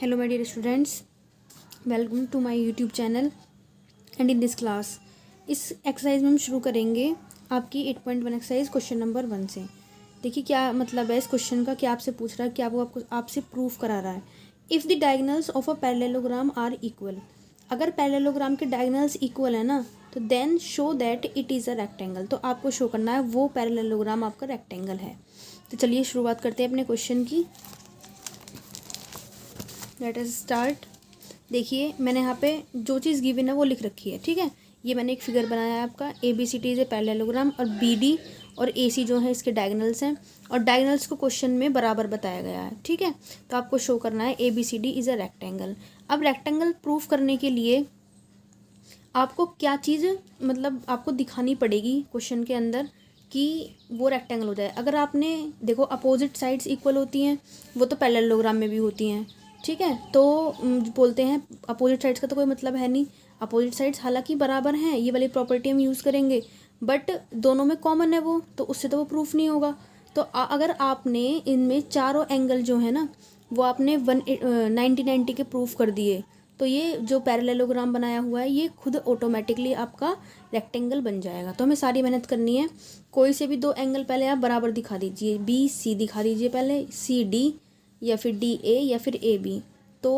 Hello my dear students, welcome to my YouTube channel and in this class इस exercise में हम शुरू करेंगे आपकी 8.1 एक्सरसाइज क्वेश्चन नंबर 1 से। देखिए क्या मतलब है इस क्वेश्चन का, क्या आपसे पूछ रहा है, क्या वो आपसे प्रूफ करा रहा है। If the diagonals of a parallelogram are equal, अगर पैरेललोग्राम के डायगोनल्स इक्वल है ना तो then show that it is a rectangle, तो आपको शो करना है वो पैरेललोग्राम आपका रेक्टेंगल है। तो चलिए शुरुआत करते हैं अपने क्वेश्चन की। Let us start. देखिए मैंने यहाँ पे जो चीज़ गिवन है वो लिख रखी है, ठीक है। ये मैंने एक फिगर बनाया है आपका, ABCD इज ए पैरेललोग्राम और BD और AC जो है इसके डायगोनल्स हैं और डायगोनल्स को क्वेश्चन में बराबर बताया गया है, ठीक है। तो आपको शो करना है ABCD इज़ अ रेक्टेंगल। अब रेक्टेंगल प्रूफ करने के लिए आपको क्या चीज़ मतलब आपको दिखानी पड़ेगी क्वेश्चन के अंदर कि वो रेक्टेंगल हो जाए। अगर आपने देखो अपोजिट साइड्स इक्वल होती हैं, वो तो पैरेललोग्राम में भी होती हैं, ठीक है। तो बोलते हैं अपोजिट साइड्स का तो कोई मतलब है नहीं, अपोजिट साइड्स हालांकि बराबर हैं, ये वाली प्रॉपर्टी हम यूज़ करेंगे, बट दोनों में कॉमन है वो, तो उससे तो वो प्रूफ नहीं होगा। तो अगर आपने इनमें चारों एंगल जो है ना वो आपने 90 के प्रूफ कर दिए, तो ये जो पैरेललोग्राम बनाया हुआ है ये खुद ऑटोमेटिकली आपका रेक्टेंगल बन जाएगा। तो हमें सारी मेहनत करनी है। कोई से भी दो एंगल पहले आप बराबर दिखा दीजिए, BC दिखा दीजिए पहले, CD या फिर DA या फिर AB। तो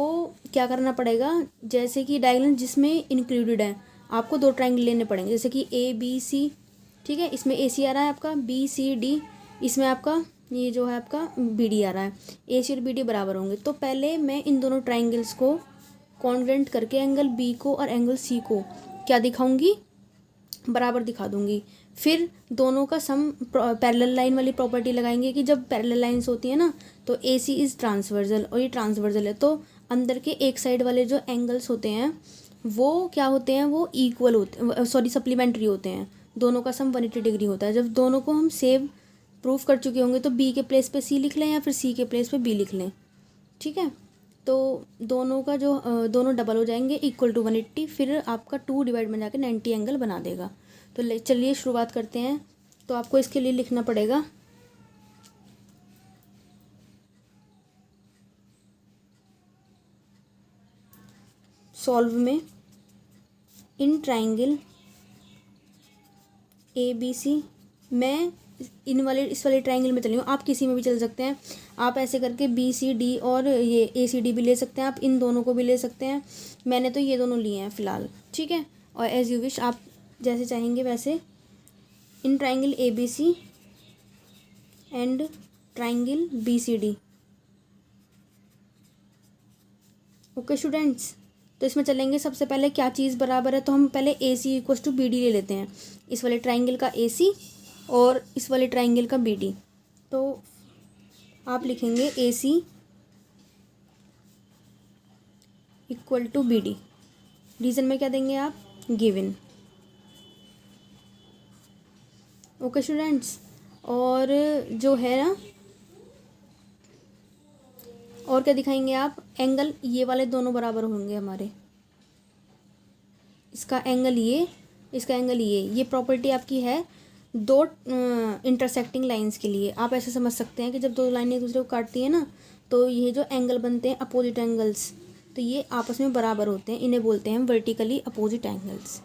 क्या करना पड़ेगा, जैसे कि डायगोनल जिसमें इंक्लूडेड है आपको दो ट्रायंगल लेने पड़ेंगे, जैसे कि ABC, ठीक है। इसमें AC आ रहा है आपका, BCD, इसमें आपका ये जो है आपका BD आ रहा है। AC और BD बराबर होंगे, तो पहले मैं इन दोनों ट्राइंगल्स को कॉन्ग्रुएंट करके एंगल B को और एंगल C को क्या दिखाऊंगी, बराबर दिखा दूंगी। फिर दोनों का सम पैरेलल लाइन वाली प्रॉपर्टी लगाएंगे कि जब पैरेलल लाइंस होती है ना तो AC इज़ ट्रांसवर्जल और ये ट्रांसवर्जल है, तो अंदर के एक साइड वाले जो एंगल्स होते हैं वो क्या होते हैं, वो इक्वल होते, सॉरी सप्लीमेंट्री होते हैं। दोनों का सम 180 डिग्री होता है। जब दोनों को हम सेव प्रूफ कर चुके होंगे तो B के प्लेस पे C लिख लें या फिर C के प्लेस पे B लिख लें, ठीक है। तो दोनों का जो दोनों डबल हो जाएंगे इक्वल टू 180, फिर आपका 2 डिवाइड में जाके 90 एंगल बना देगा। तो चलिए शुरुआत करते हैं। तो आपको इसके लिए लिखना पड़ेगा सॉल्व में इन ट्राइंगल ABC, मैं इस वाले ट्राइंगल में चली हूँ, आप किसी में भी चल सकते हैं। आप ऐसे करके BCD और ये ACD भी ले सकते हैं, आप इन दोनों को भी ले सकते हैं। मैंने तो ये दोनों लिए हैं फ़िलहाल, ठीक है। और एज यू विश, आप जैसे चाहेंगे वैसे। In triangle ABC and triangle BCD, okay students. तो इसमें चलेंगे, सबसे पहले क्या चीज़ बराबर है, तो हम पहले AC इक्वल्स टू BD ले लेते हैं। इस वाले ट्राइंगल का AC और इस वाले ट्राइंगल का BD। तो आप लिखेंगे AC equal to BD। Reason में क्या देंगे आप, गिवन, ओके स्टूडेंट्स। और जो है ना, और क्या दिखाएंगे आप, एंगल ये वाले दोनों बराबर होंगे हमारे, इसका एंगल ये, इसका एंगल ये प्रॉपर्टी आपकी है दो इंटरसेक्टिंग लाइंस के लिए। आप ऐसे समझ सकते हैं कि जब दो लाइनें एक दूसरे को काटती हैं ना तो ये जो एंगल बनते हैं अपोजिट एंगल्स, तो ये आपस में बराबर होते हैं, इन्हें बोलते हैं वर्टिकली अपोजिट एंगल्स।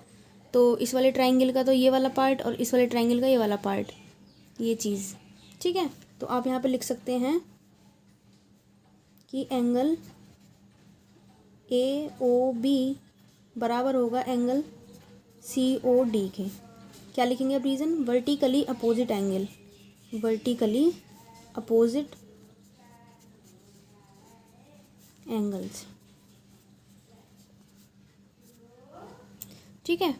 तो इस वाले ट्राइंगल का तो ये वाला पार्ट और इस वाले ट्राइंगल का ये वाला पार्ट, ये चीज़, ठीक है। तो आप यहाँ पे लिख सकते हैं कि एंगल AOB बराबर होगा एंगल COD के। क्या लिखेंगे अब reason, vertically opposite angle, vertically opposite angles, ठीक है।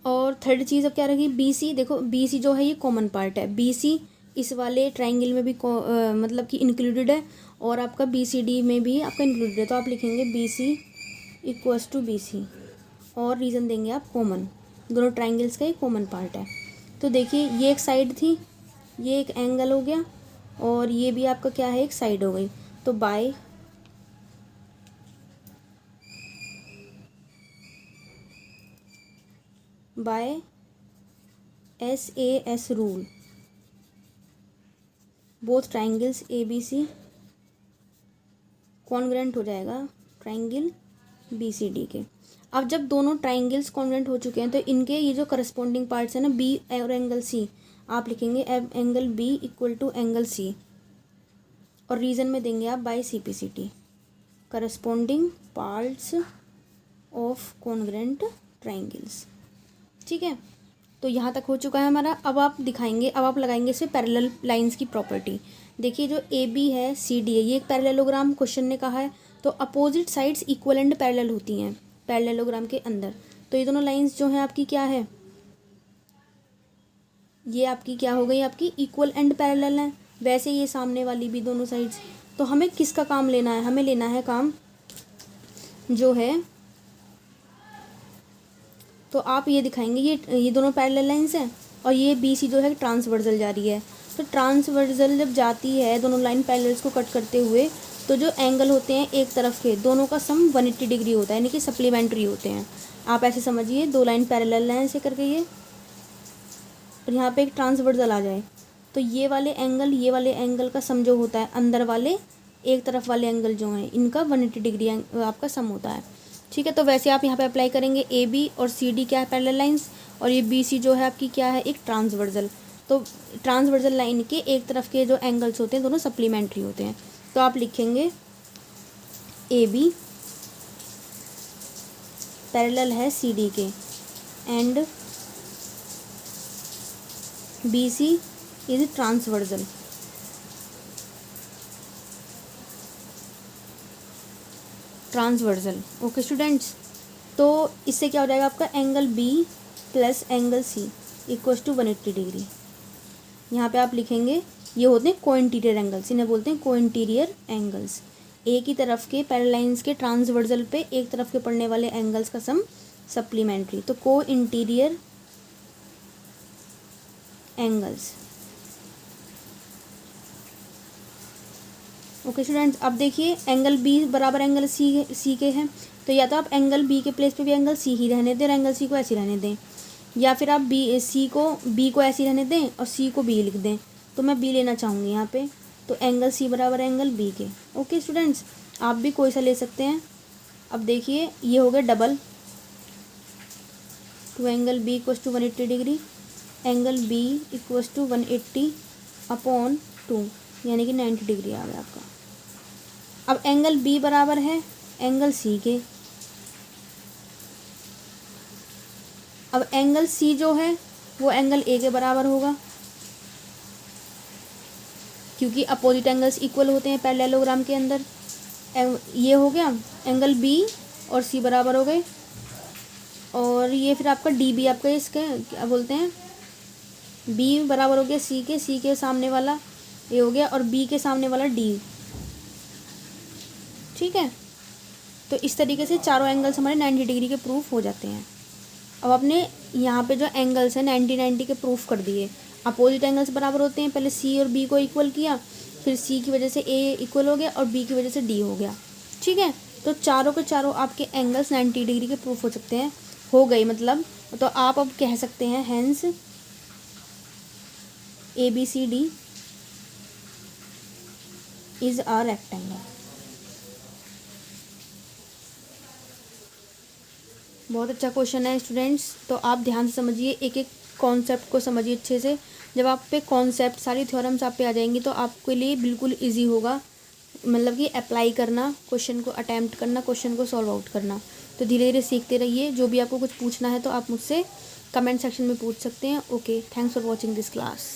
और थर्ड चीज़ अब क्या रहेगी, BC। देखो BC जो है ये कॉमन पार्ट है, BC इस वाले ट्राइंगल में भी मतलब कि इंक्लूडेड है और आपका BCD में भी आपका इंक्लूडेड है। तो आप लिखेंगे BC इक्वल्स टू BC और रीज़न देंगे आप कॉमन, दोनों ट्राइंगल्स का एक कॉमन पार्ट है। तो देखिए ये एक साइड थी, ये एक एंगल हो गया और ये भी आपका क्या है, एक साइड हो गई। तो by SAS rule both triangles ABC congruent हो जाएगा ट्राइंगल BCD के। अब जब दोनों ट्राइंगल्स कॉन्ग्रेंट हो चुके हैं तो इनके ये जो करस्पॉन्डिंग पार्ट्स हैं ना, B और एंगल C, आप लिखेंगे angle B equal to angle C, और रीजन में देंगे आप by CPCT, corresponding parts of congruent triangles. ठीक है, तो यहाँ तक हो चुका है हमारा। अब आप दिखाएंगे, अब आप लगाएंगे इसमें पैरेलल लाइंस की प्रॉपर्टी। देखिए जो AB है CD है, ये एक पैरेललोग्राम क्वेश्चन ने कहा है, तो opposite sides equal and parallel होती हैं पैरेललोग्राम के अंदर। तो ये दोनों लाइंस जो हैं आपकी क्या है, ये आपकी क्या हो गई, आपकी इक्वल एंड पैरेलल है। वैसे ये सामने वाली भी दोनों साइड्स। तो हमें किसका काम लेना है, हमें लेना है काम जो है, तो आप ये दिखाएंगे ये दोनों पैरेलल लाइंस हैं और ये BC जो है ट्रांसवर्सल जा रही है। तो ट्रांसवर्सल जब जाती है दोनों लाइन पैरेलल्स को कट करते हुए, तो जो एंगल होते हैं एक तरफ के दोनों का सम 180 डिग्री होता है, यानी कि सप्लीमेंट्री होते हैं। आप ऐसे समझिए, दो लाइन पैरेलल हैं ऐसे करके ये, और यहाँ पे एक ट्रांसवर्सल आ जाए, तो ये वाले एंगल का सम जो होता है, अंदर वाले एक तरफ वाले एंगल जो हैं इनका 180 डिग्री आपका सम होता है। ठीक है, तो वैसे आप यहाँ पे अप्लाई करेंगे। AB और CD क्या है, पैरेलल लाइंस, और ये BC जो है आपकी क्या है, एक ट्रांसवर्सल। तो ट्रांसवर्सल लाइन के एक तरफ के जो एंगल्स होते हैं दोनों सप्लीमेंट्री होते हैं। तो आप लिखेंगे AB पैरेलल है CD के, and BC is transversal. Transversal, okay students. तो इससे क्या हो जाएगा आपका, angle B plus angle C equals to 180 degree. यहाँ पे आप लिखेंगे, ये होते हैं कोइंटीरियर एंगल्स, इन्हें बोलते हैं कोइंटीरियर एंगल्स। एक ही तरफ के पैरेलल लाइंस के ट्रांसवर्सल पे एक तरफ के पड़ने वाले एंगल्स का सम सप्लीमेंट्री, तो कोइंटीरियर एंगल्स। ओके स्टूडेंट्स, अब देखिए एंगल B बराबर एंगल C के हैं, तो या तो आप एंगल B के प्लेस पे भी एंगल C ही रहने दें और एंगल C को ऐसे रहने दें, या फिर आप B को ऐसे रहने दें और C को B लिख दें। तो मैं B लेना चाहूँगी यहाँ पे, तो एंगल C बराबर एंगल B के। ओके स्टूडेंट्स, आप भी कोई सा ले सकते हैं। अब देखिए ये हो गया डबल, तो angle B equals to 180 degree, angle B equals to 180 upon 2, यानी कि 90 डिग्री आ गया आपका। अब एंगल B बराबर है एंगल C के। अब एंगल C जो है वो एंगल A के बराबर होगा, क्योंकि अपोजिट एंगल्स इक्वल होते हैं पैरेललोग्राम के अंदर। ये हो गया एंगल B और C बराबर हो गए, और ये फिर आपका DB आपका इसका क्या बोलते हैं, B बराबर हो गया C के सामने वाला ये हो गया, और B के सामने वाला D। ठीक है, तो इस तरीके से चारों एंगल्स हमारे 90 डिग्री के प्रूफ हो जाते हैं। अब आपने यहाँ पे जो एंगल्स हैं 90 के प्रूफ कर दिए। अपोजिट एंगल्स बराबर होते हैं, पहले C और B को इक्वल किया, फिर C की वजह से A इक्वल हो गया और B की वजह से D हो गया। ठीक है, तो चारों के चारों आपके एंगल्स 90 डिग्री के प्रूफ हो सकते हैं, हो गई मतलब। तो आप अब कह सकते हैं hence ABCD is a rectangle. बहुत अच्छा क्वेश्चन है स्टूडेंट्स, तो आप ध्यान से समझिए, एक एक कॉन्सेप्ट को समझिए अच्छे से। जब आप पे कॉन्सेप्ट सारी थ्योरम्स आप पे आ जाएंगी तो आपके लिए बिल्कुल इजी होगा, मतलब कि अप्लाई करना, क्वेश्चन को अटैम्प्ट करना, क्वेश्चन को सॉल्व आउट करना। तो धीरे धीरे सीखते रहिए। जो भी आपको कुछ पूछना है तो आप मुझसे कमेंट सेक्शन में पूछ सकते हैं। Okay, thanks for watching this class.